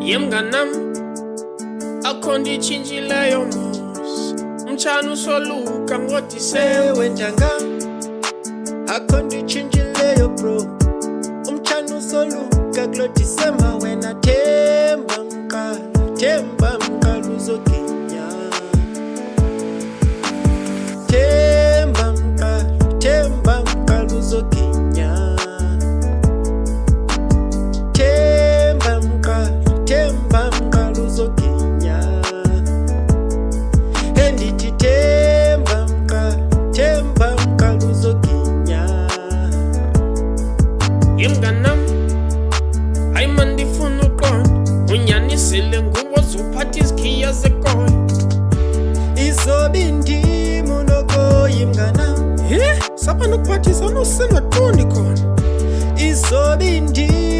Yemganam akhondi chinjileyo mos mchana usoluka ngoti sewe njanga akhondi chinjileyo bro umchana usoluka kulo December wena themba mqala uzoginya themba mqala uzoginya themba mqala uzoginya endithi themba mqala uzoginya Yemganam ayimandifuna uqonda unyanisile ngubo zophatha izikhiya zekoyo izobe indimo nokoyi mnganam sapha nokuphathisa nosindwa toni khona izobe indimo